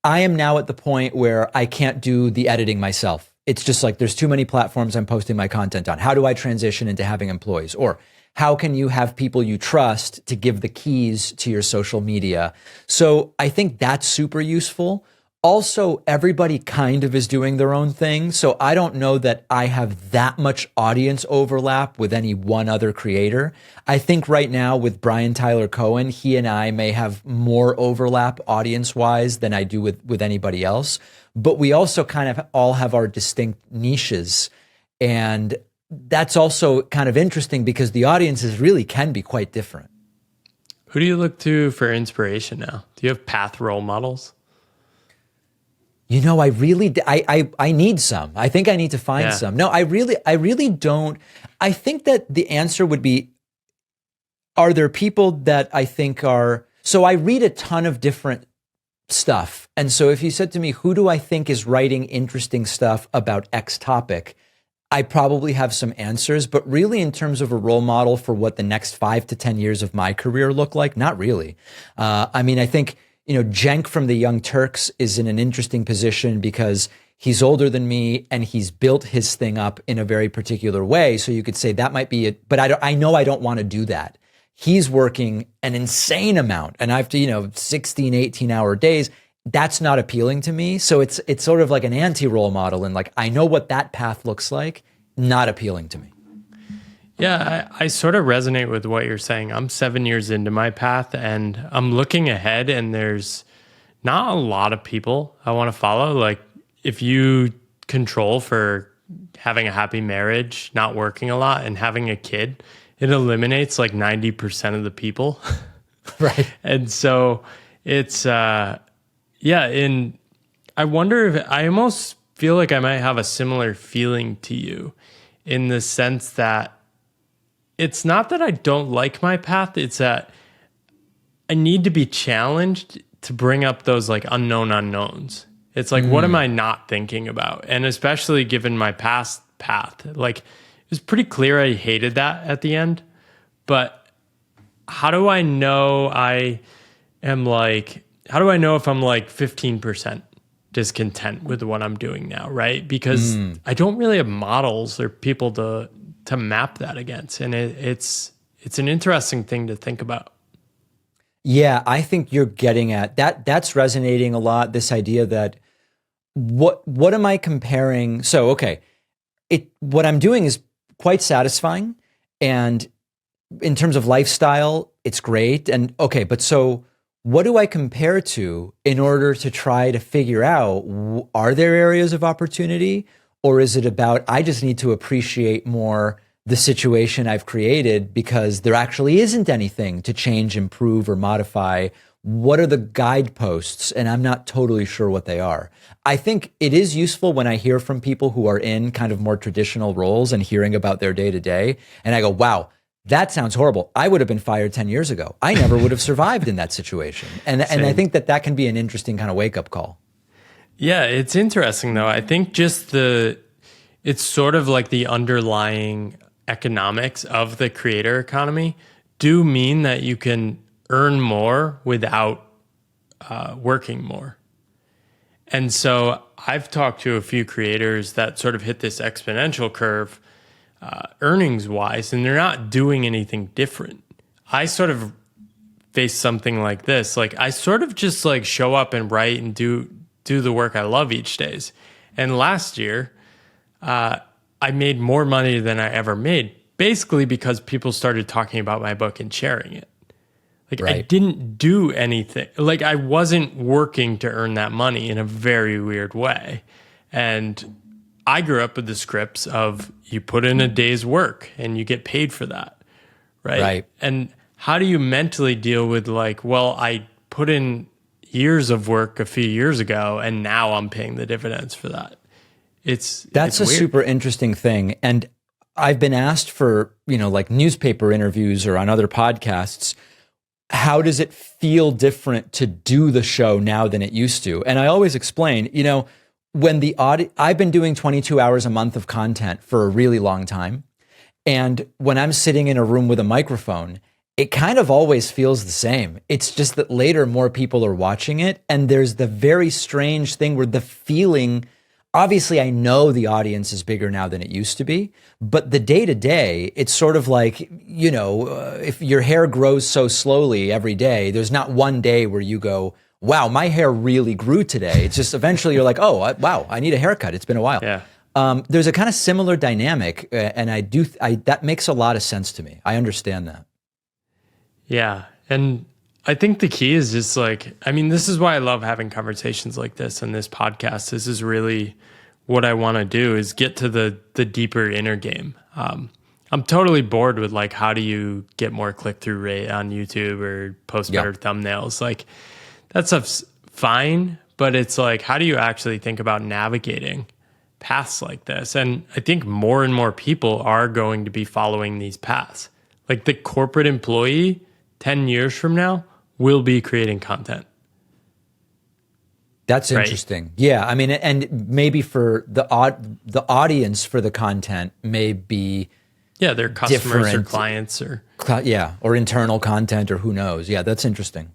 I am now at the point where I can't do the editing myself. It's just there's too many platforms I'm posting my content on. How do I transition into having employees? Or how can you have people you trust to give the keys to your social media? So I think that's super useful. Also, everybody kind of is doing their own thing. So I don't know that I have that much audience overlap with any one other creator. I think right now with Brian Tyler Cohen, he and I may have more overlap audience wise than I do with anybody else. But we also kind of all have our distinct niches. And that's also kind of interesting because the audiences really can be quite different. Who do you look to for inspiration now? Do you have path role models? You know, I need some. I think I need to find some. No, I really don't. I think that the answer would be, are there people that I think are, so I read a ton of different stuff. And so if you said to me, who do I think is writing interesting stuff about X topic? I probably have some answers, but really in terms of a role model for what the next 5 to 10 years of my career look like, not really. I mean, I think, Cenk from the Young Turks is in an interesting position because he's older than me and he's built his thing up in a very particular way. So you could say that might be it, but I know I don't want to do that. He's working an insane amount and I have to, 16, 18-hour days. That's not appealing to me. So it's sort of like an anti-role model and like, I know what that path looks like, not appealing to me. Yeah, I sort of resonate with what you're saying. I'm 7 years into my path and I'm looking ahead and there's not a lot of people I want to follow. Like if you control for having a happy marriage, not working a lot and having a kid, it eliminates like 90% of the people. Right. And so it's, and I wonder if I almost feel like I might have a similar feeling to you in the sense that it's not that I don't like my path. It's that I need to be challenged to bring up those like unknown unknowns. It's like, what am I not thinking about? And especially given my past path, like it was pretty clear I hated that at the end, but how do I know if I'm like 15% discontent with what I'm doing now, right? Because I don't really have models or people to map that against. And it's an interesting thing to think about. Yeah, I think you're getting at that. That's resonating a lot. This idea that what am I comparing? So, okay, what I'm doing is quite satisfying. And in terms of lifestyle, it's great. And okay, but so what do I compare to in order to try to figure out, are there areas of opportunity? Or is it about, I just need to appreciate more the situation I've created because there actually isn't anything to change, improve, or modify? What are the guideposts? And I'm not totally sure what they are. I think it is useful when I hear from people who are in kind of more traditional roles and hearing about their day to day. And I go, wow, that sounds horrible. I would have been fired 10 years ago. I never would have survived in that situation. And I think that can be an interesting kind of wake up call. Yeah, it's interesting though. I think it's sort of like the underlying economics of the creator economy do mean that you can earn more without working more. And so I've talked to a few creators that sort of hit this exponential curve earnings wise, and they're not doing anything different. I sort of face something like this. Like I sort of just like show up and write and do the work I love each day. And last year, I made more money than I ever made, basically because people started talking about my book and sharing it. Like right. I didn't do anything. Like I wasn't working to earn that money in a very weird way. And I grew up with the scripts of you put in a day's work and you get paid for that. Right. And how do you mentally deal with like, well, I put in years of work a few years ago and now I'm paying the dividends for that. That's a super interesting thing. And I've been asked for, like newspaper interviews or on other podcasts, how does it feel different to do the show now than it used to? And I always explain, when I've been doing 22 hours a month of content for a really long time. And when I'm sitting in a room with a microphone, it kind of always feels the same. It's just that later more people are watching it. And there's the very strange thing where the feeling, obviously I know the audience is bigger now than it used to be, but the day to day, it's sort of like, if your hair grows so slowly every day, there's not one day where you go, wow, my hair really grew today. It's just eventually you're like, oh, wow, I need a haircut. It's been a while. Yeah. There's a kind of similar dynamic, and that makes a lot of sense to me. I understand that. Yeah. And I think the key is just like, I mean, this is why I love having conversations like this and this podcast. This is really what I want to do, is get to the deeper inner game. I'm totally bored with like, how do you get more click-through rate on YouTube or post better thumbnails? Like, that stuff's fine, but it's like, how do you actually think about navigating paths like this? And I think more and more people are going to be following these paths. Like, the corporate employee 10 years from now will be creating content. That's interesting. Yeah. I mean, and maybe for the audience for the content may be their customers or clients or internal content, or who knows. Yeah, that's interesting.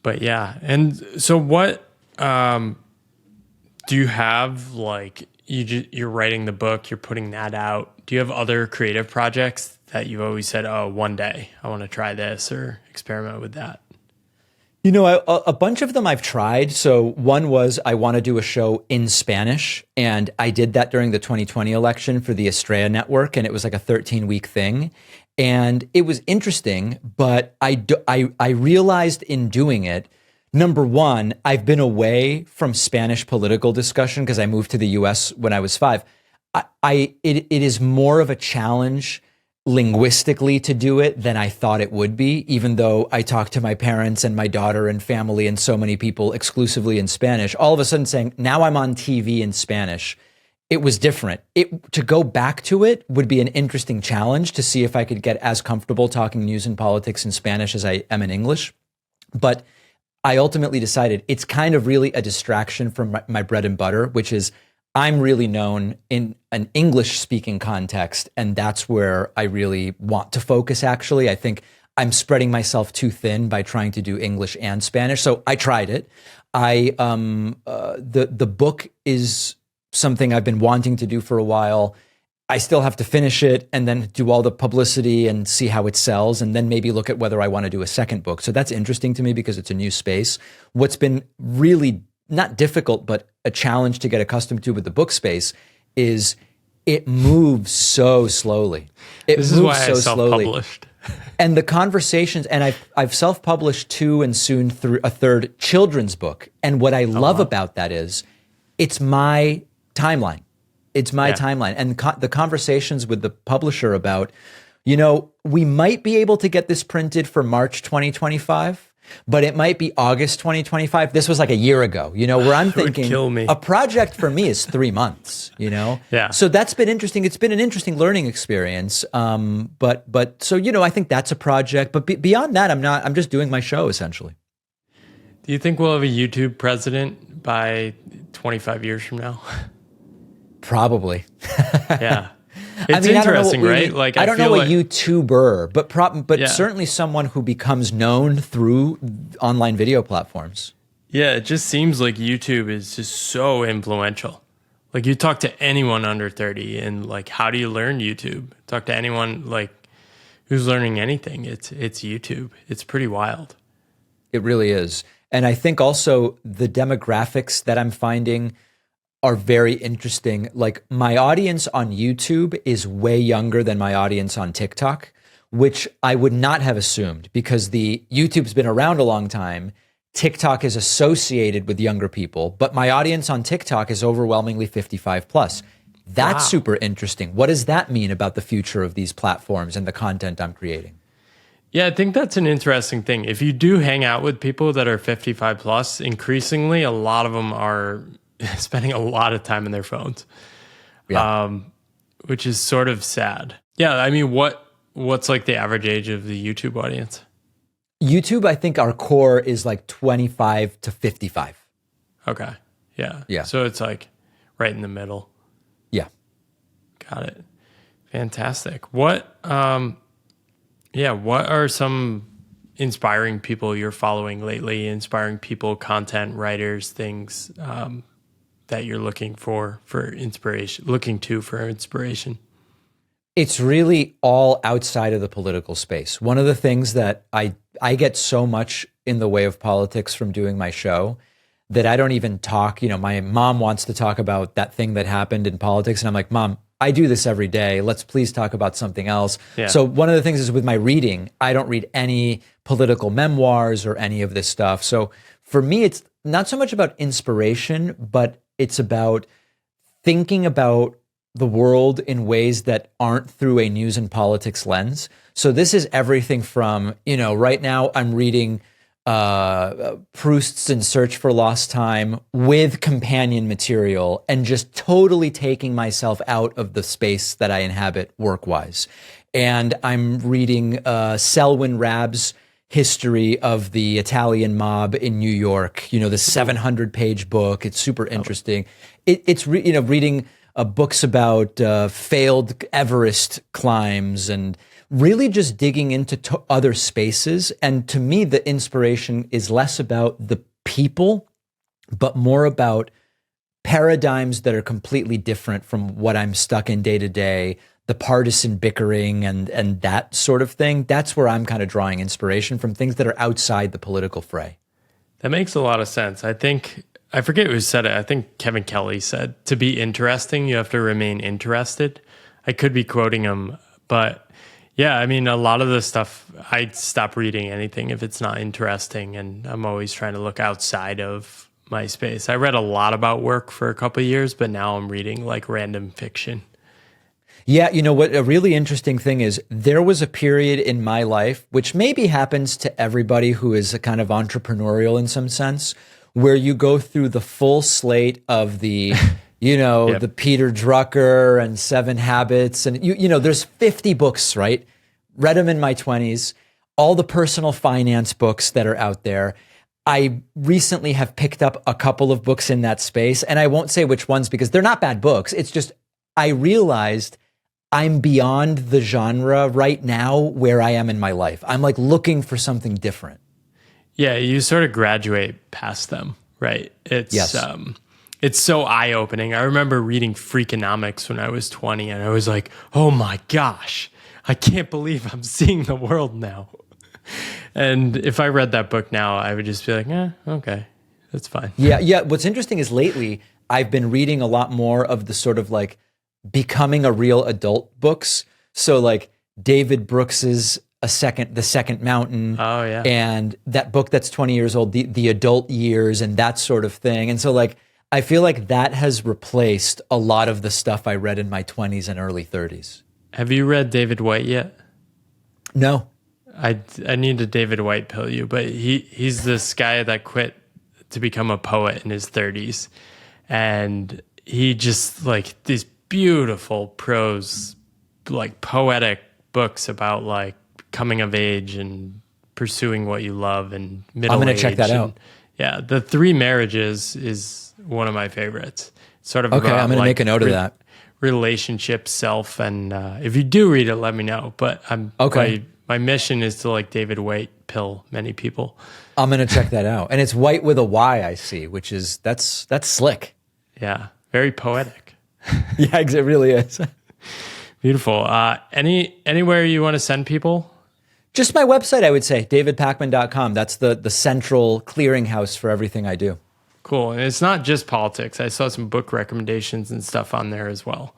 But yeah. And so what do you have, like, you're writing the book, you're putting that out. Do you have other creative projects that you've always said, oh, one day I want to try this or experiment with that? You know, a bunch of them I've tried. So one was, I want to do a show in Spanish, and I did that during the 2020 election for the Estrella Network, and it was like a 13-week thing. And it was interesting, but I realized in doing it, number one, I've been away from Spanish political discussion because I moved to the US when I was 5. It is more of a challenge linguistically to do it than I thought it would be, even though I talk to my parents and my daughter and family and so many people exclusively in Spanish. All of a sudden saying, now I'm on TV in Spanish, it was different. To go back to it would be an interesting challenge to see if I could get as comfortable talking news and politics in Spanish as I am in English. But I ultimately decided it's kind of really a distraction from my bread and butter, which is I'm really known in an English-speaking context, and that's where I really want to focus, actually. I think I'm spreading myself too thin by trying to do English and Spanish, so I tried it. The book is something I've been wanting to do for a while. I still have to finish it and then do all the publicity and see how it sells, and then maybe look at whether I want to do a second book. So that's interesting to me because it's a new space. What's been really not difficult, but a challenge to get accustomed to with the book space is it moves so slowly. This is why I self-published. And the conversations, and I've self-published 2 and soon through a 3rd children's book. And what I love about that is it's my timeline. It's my timeline. And the conversations with the publisher about, we might be able to get this printed for March 2025. But it might be August 2025. This was like a year ago, where I'm thinking a project for me is 3 months, Yeah. So that's been interesting. It's been an interesting learning experience. But so, I think that's a project. But beyond that, I'm just doing my show essentially. Do you think we'll have a YouTube president by 25 years from now? Probably. Yeah. It's interesting, right? Like, I don't know a YouTuber, but certainly someone who becomes known through online video platforms. Yeah, it just seems like YouTube is just so influential. Like, you talk to anyone under 30 and like, how do you learn YouTube? Talk to anyone like who's learning anything. It's YouTube. It's pretty wild. It really is. And I think also the demographics that I'm finding are very interesting. Like, my audience on YouTube is way younger than my audience on TikTok, which I would not have assumed because YouTube's been around a long time. TikTok is associated with younger people, but my audience on TikTok is overwhelmingly 55 plus. That's super interesting. What does that mean about the future of these platforms and the content I'm creating? Yeah, I think that's an interesting thing. If you do hang out with people that are 55 plus, increasingly, a lot of them are spending a lot of time in their phones, which is sort of sad. Yeah, I mean, what's like the average age of the YouTube audience? YouTube, I think our core is like 25 to 55. Okay, yeah. Yeah. So it's like right in the middle. Yeah. Got it. Fantastic. What are some inspiring people you're following lately, inspiring people, content writers, things that you're looking for inspiration? It's really all outside of the political space. One of the things that I get so much in the way of politics from doing my show that I don't even talk. You know, my mom wants to talk about that thing that happened in politics. And I'm like, Mom, I do this every day. Let's please talk about something else. Yeah. So one of the things is with my reading, I don't read any political memoirs or any of this stuff. So for me, it's not so much about inspiration, but it's about thinking about the world in ways that aren't through a news and politics lens. So this is everything from, you know, right now I'm reading Proust's In Search for Lost Time with companion material and just totally taking myself out of the space that I inhabit work-wise. And I'm reading Selwyn Rabb's history of the Italian mob in New York, you know, the 700-page book. It's super interesting. It's reading books about failed Everest climbs and really just digging into other spaces. And to me, the inspiration is less about the people, but more about paradigms that are completely different from what I'm stuck in day to day, the partisan bickering and that sort of thing. That's where I'm kind of drawing inspiration from, things that are outside the political fray. That makes a lot of sense. I forget who said it. I think Kevin Kelly said, to be interesting, you have to remain interested. I could be quoting him, but yeah, I mean, a lot of the stuff, I stop reading anything if it's not interesting, and I'm always trying to look outside of my space. I read a lot about work for a couple of years, but now I'm reading like random fiction. Yeah, you know what, a really interesting thing is there was a period in my life, which maybe happens to everybody who is a kind of entrepreneurial in some sense, where you go through the full slate of the, you know, Yep. the Peter Drucker and 7 Habits. And, you know, there's 50 books, right? Read them in my 20s, all the personal finance books that are out there. I recently have picked up a couple of books in that space, and I won't say which ones because they're not bad books. It's just I realized I'm beyond the genre right now where I am in my life. I'm like looking for something different. Yeah, you sort of graduate past them, right? Yes. It's so eye-opening. I remember reading Freakonomics when I was 20, and I was like, oh my gosh, I can't believe I'm seeing the world now. And if I read that book now, I would just be like, okay, that's fine. Yeah. What's interesting is lately I've been reading a lot more of the sort of like becoming a real adult books. So like David Brooks's The Second Mountain. Oh yeah. And that book that's 20 years old, the adult years and that sort of thing. And so like, I feel like that has replaced a lot of the stuff I read in my 20s and early 30s. Have you read David White yet? No. I need to David White pill you, but he's this guy that quit to become a poet in his 30s. And he just like these beautiful prose, like poetic books about like coming of age and pursuing what you love and middle age. I'm going to check that out. Yeah, The Three Marriages is one of my favorites. Sort of Okay, about, I'm going to make a note of that. Relationship, self, and if you do read it, let me know. But my mission is to like David White pill many people. I'm going to check that out. And it's White with a Y, I see, which is, that's slick. Yeah, very poetic. Yeah, it really is. Beautiful. Anywhere you want to send people? Just my website, I would say, davidpakman.com. That's the central clearinghouse for everything I do. Cool. And it's not just politics. I saw some book recommendations and stuff on there as well.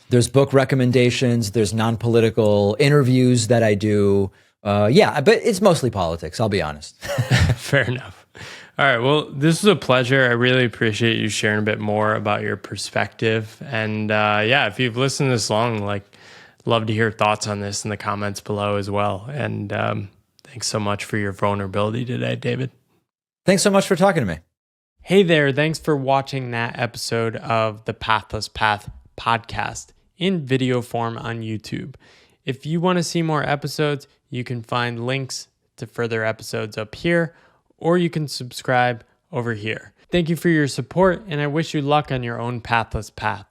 There's book recommendations. There's non-political interviews that I do. Yeah, but it's mostly politics, I'll be honest. Fair enough. All right. Well, this was a pleasure. I really appreciate you sharing a bit more about your perspective. And yeah, if you've listened this long, like, love to hear thoughts on this in the comments below as well. And thanks so much for your vulnerability today, David. Thanks so much for talking to me. Hey there. Thanks for watching that episode of the Pathless Path podcast in video form on YouTube. If you want to see more episodes, you can find links to further episodes up here, or you can subscribe over here. Thank you for your support, and I wish you luck on your own pathless path.